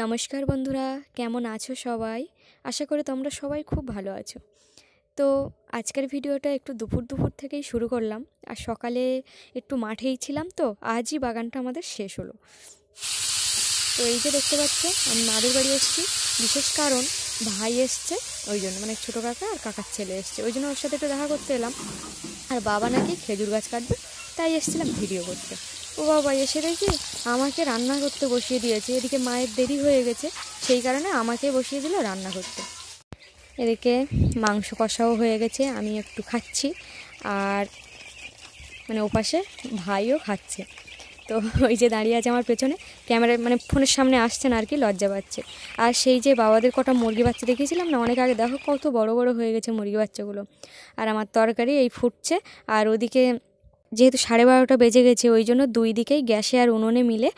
নমস্কার বন্ধুরা, কেমন আছো সবাই? আশা করি তোমরা সবাই খুব ভালো আছো। তো আজকের ভিডিওটা একটু দুপুর থেকেই শুরু করলাম। আর সকালে একটু মাঠেই ছিলাম, তো আজই বাগানটা আমাদের শেষ হলো। তো এই যে দেখতে পাচ্ছ, আমি মাদের বাড়ি এসেছি, বিশেষ কারণ ভাই এসছে, ওই জন্য মানে ছোটো কাকা আর কাকার ছেলে এসছে, ওই জন্য ওর সাথে একটু দেখা করতে এলাম। আর বাবা নাকি খেজুর গাছ কাটবে, তাই এসেছিলাম ভিডিও করতে। ও বাবা, এসে দেখি আমাকে রান্না করতে বসিয়ে দিয়েছে। এদিকে মায়ের দেরি হয়ে গেছে, সেই কারণে আমাকে বসিয়ে দিল রান্না করতে। এদিকে মাংস কষাও হয়ে গেছে, আমি একটু খাচ্ছি, আর মানে ওপাশে ভাইও খাচ্ছে। তো ওই যে দাঁড়িয়ে আছে আমার পেছনে, ক্যামেরায় মানে ফোনের সামনে আসছে না আর কি, লজ্জা পাচ্ছে। আর সেই যে বাবাদের কটা মুরগি বাচ্চা দেখিয়েছিলাম না অনেক আগে, দেখো কত বড় বড় হয়ে গেছে মুরগি বাচ্চাগুলো। আর আমার তরকারি এই ফুটছে, আর ওদিকে যেহেতু 12:30 বেজে গেছে, ওই জন্য দুই দিকেই গ্যাসে আর উনুনে মিলে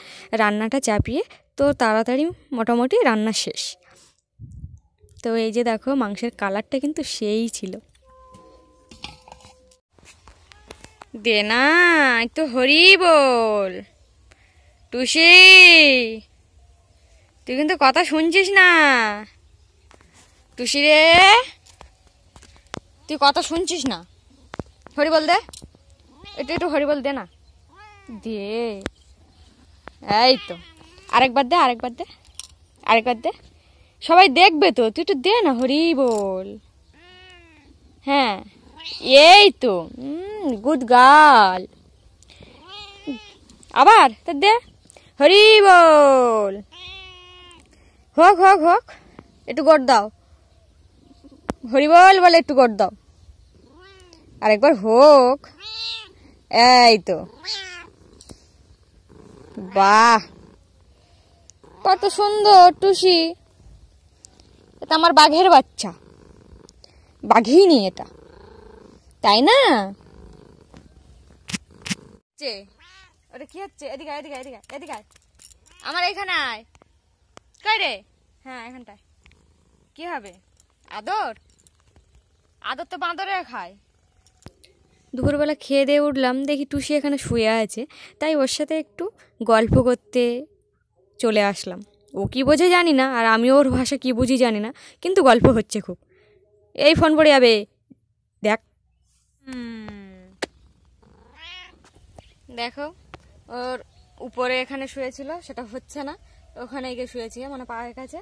রান্নাটা চাপিয়ে তো তাড়াতাড়ি মোটামুটি রান্না শেষ। তো এই যে দেখো, মাংসের কালারটা কিন্তু সেই ছিল। দে না একটু হরি বল, টুসি তুই কিন্তু কথা শুনছিস না। টুসি রে, তুই কথা শুনছিস না, হরি বল দে, একটু একটু হরি বল দে না, দে। এই তো, আরেকবার দে, আরেকবার দে, আরেকবার দে, সবাই দেখবে তো, তুই একটু দে না হরি বল। হ্যাঁ, এই তো, গুড গার্ল। আবার তা দে, হরি বল। হোক হোক হোক, একটু গড় দাও, হরি বল বলে একটু গড় দাও, আরেকবার হোক। এই তো, বাহ, কত সুন্দর টুসি। এটা আমার বাঘের বাচ্চা, বাঘিনী এটা, তাই না? ওটা কি হচ্ছে? এদিকে এদিকে এদিকে এদিকে, আমার এখানে আয়। কই রে? হ্যাঁ, এখানটায়। কি হবে? আদর? আদর তো বাঁদরে খায়। দুপুরবেলা খেয়ে দিয়ে উঠলাম, দেখি টুসি এখানে শুয়ে আছে, তাই ওর সাথে একটু গল্প করতে চলে আসলাম। ও কি বোঝে জানি না, আর আমি ওর ভাষা কি বুঝি জানি না, কিন্তু গল্প হচ্ছে খুব। এই ফোন পড়ে যাবে, দেখ। দেখো, ওর উপরে এখানে শুয়েছিল, সেটা হচ্ছে না, ওখানে গিয়ে শুয়েছি, মানে পায়ের কাছে।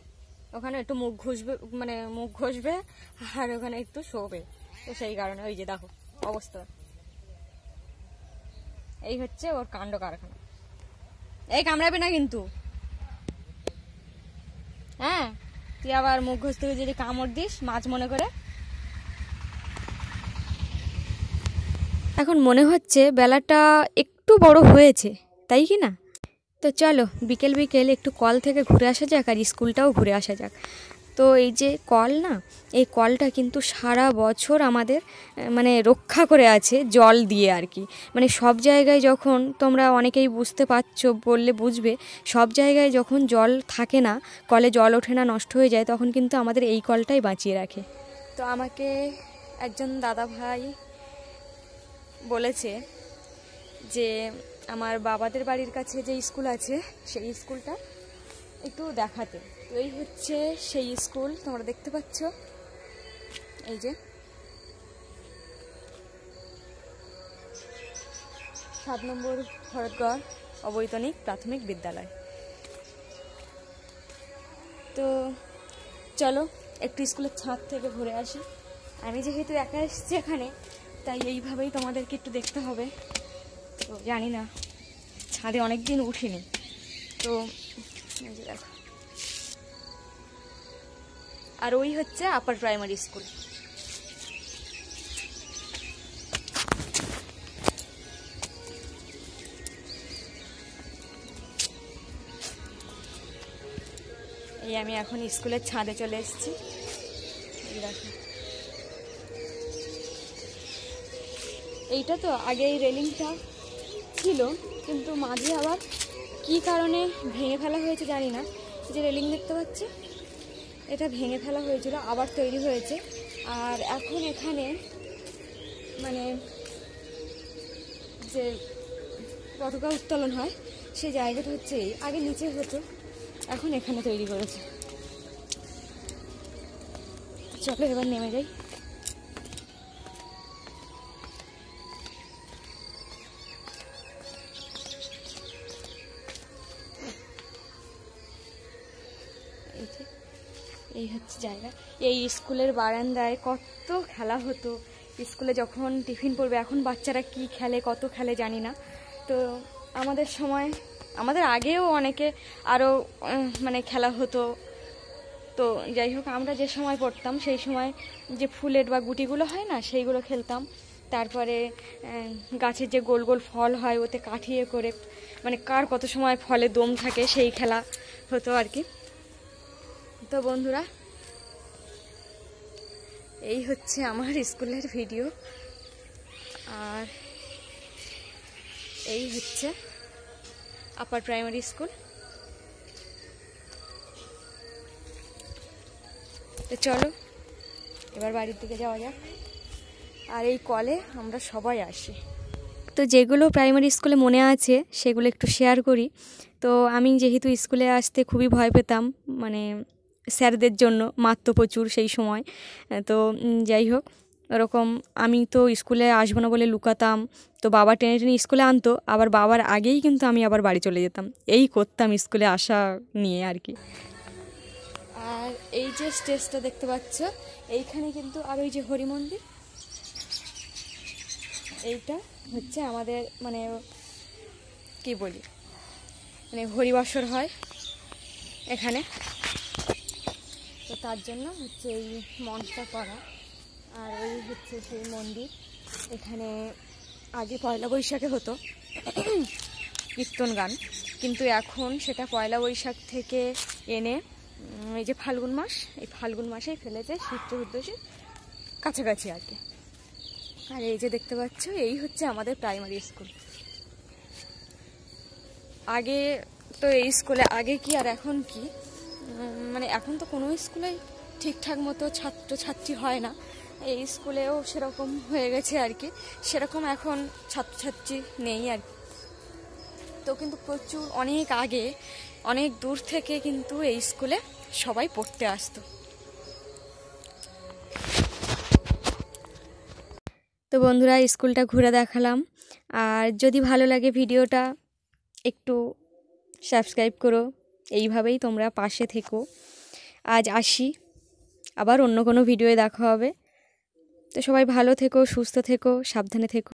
ওখানে একটু মুখ ঘষবে, মানে মুখ ঘষবে, আর ওখানে একটু শোবে, তো সেই কারণে ওই যে দেখো অবস্থা। এই হচ্ছে ওর কাণ্ড কারখানা। এই কামড়াবি না কিন্তু, হ্যাঁ? তুই আবার মুখ ঘষতে যদি কামড় দিস মাছ মনে করে। এখন মনে হচ্ছে বেলাটা একটু বড় হয়েছে, তাই কি না? তো চলো বিকেল বিকেল একটু কল থেকে ঘুরে আসা যাক, আর স্কুলটাও ঘুরে আসা যাক। তো এই যে কল না, এই কলটা কিন্তু সারা বছর আমাদের মানে রক্ষা করে আছে জল দিয়ে আর কি। মানে সব জায়গায় যখন, তোমরা অনেকেই বুঝতে পারছো, বললে বুঝবে, সব জায়গায় যখন জল থাকে না, কলে জল ওঠে না, নষ্ট হয়ে যায়, তখন কিন্তু আমাদের এই কলটাই বাঁচিয়ে রাখে। তো আমাকে একজন দাদা ভাই বলেছে যে আমার বাবাদের বাড়ির কাছে যে স্কুল আছে, সেই স্কুলটা একটু দেখাতে। তো এই হচ্ছে সেই স্কুল, তোমরা দেখতে পাচ্ছ, এই যে 7 নম্বর ভরতগড় অবৈতনিক প্রাথমিক বিদ্যালয়। তো চলো একটু স্কুলের ছাদ থেকে ঘুরে আসি। আমি যেহেতু একা এসেছি এখানে, তাই এইভাবেই তোমাদেরকে একটু দেখতে হবে। তো জানি না, ছাদে অনেক দিন উঠিনি, তো দেখো। আর ওই হচ্ছে আপার প্রাইমারি স্কুল। এই আমি এখন স্কুলের ছাদে চলে এসেছি, এই দেখো। এইটা তো আগে এই রেলিংটা ছিল, কিন্তু মাঝে আবার কি কারণে ভেঙে ফেলা হয়েছে জানি না। যে রেলিং দেখতে পাচ্ছি, এটা ভেঙে ফেলা হয়েছিল, আবার তৈরি হয়েছে। আর এখন এখানে মানে যে পতাকা উত্তোলন হয়, সেই জায়গাটা হচ্ছে, আগে নিচে হতো, এখন এখানে তৈরি করেছে। চলো এবার নেমে যাই। এই হচ্ছে জায়গা। এই স্কুলের বারান্দায় কত খেলা হতো স্কুলে যখন টিফিন পড়বে। এখন বাচ্চারা কি খেলে, কত খেলে জানি না। তো আমাদের সময়, আমাদের আগেও অনেকে আরও মানে খেলা হতো। তো যাই হোক, আমরা যে সময় পড়তাম সেই সময় যে ফুলের বা গুটিগুলো হয় না, সেইগুলো খেলতাম। তারপরে গাছের যে গোল গোল ফল হয় ওতে কাঠিয়ে করে মানে কার কত সময় ফলে দম থাকে সেই খেলা হতো আর কি। তো বন্ধুরা, এই হচ্ছে আমার স্কুলের ভিডিও। আর এই হচ্ছে আপার প্রাইমারি স্কুল। তো চলো এবার বাড়ির দিকে যাওয়া যাক। আর এই কলে আমরা সবাই আসি। তো যেগুলো প্রাইমারি স্কুলে মনে আছে সেগুলো একটু শেয়ার করি। তো আমি যেহেতু স্কুলে আসতে খুবই ভয় পেতাম, মানে স্যারদের জন্য মারতো প্রচুর সেই সময়। তো যাই হোক, ওরকম আমি তো স্কুলে আসবো না বলে লুকাতাম। তো বাবা টেনে টেনে স্কুলে আনতো, আবার বাবার আগেই কিন্তু আমি আবার বাড়ি চলে যেতাম। এই করতাম স্কুলে আসা নিয়ে আর কি। আর এই যে স্টেজটা দেখতে পাচ্ছ, এইখানে কিন্তু আর ওই যে হরি মন্দির, এইটা হচ্ছে আমাদের মানে কি বলি, মানে হরিবাসর হয় এখানে। তো তার জন্য হচ্ছে এই মঞ্চটা করা। আর ওই হচ্ছে সেই মন্দির। এখানে আগে পয়লা বৈশাখে হতো কীর্তন গান, কিন্তু এখন সেটা পয়লা বৈশাখ থেকে এনে এই যে ফাল্গুন মাস, এই ফাল্গুন মাসেই ফেলেছে শীত চতুর্দশীর কাছাকাছি আর কি। আর এই যে দেখতে পাচ্ছ, এই হচ্ছে আমাদের প্রাইমারি স্কুল। আগে তো এই স্কুলে আগে কি আর এখন কি, মানে এখন তো কোনো স্কুলেই ঠিকঠাক মতো ছাত্রছাত্রী হয় না। এই স্কুলেও সেরকম হয়ে গেছে আর কি, সেরকম এখন ছাত্রছাত্রী নেই আর কি। তো কিন্তু প্রচুর অনেক আগে অনেক দূর থেকে কিন্তু এই স্কুলে সবাই পড়তে আসতো। তো বন্ধুরা, স্কুলটা ঘুরে দেখালাম। আর যদি ভালো লাগে ভিডিওটা একটু সাবস্ক্রাইব করো, এইভাবেই তোমরা পাশে থেকো। আজ আসি, আবার অন্য কোনো ভিডিওয়ে দেখা হবে। তো সবাই ভালো থেকো, সুস্থ থেকো, সাবধানে থেকো।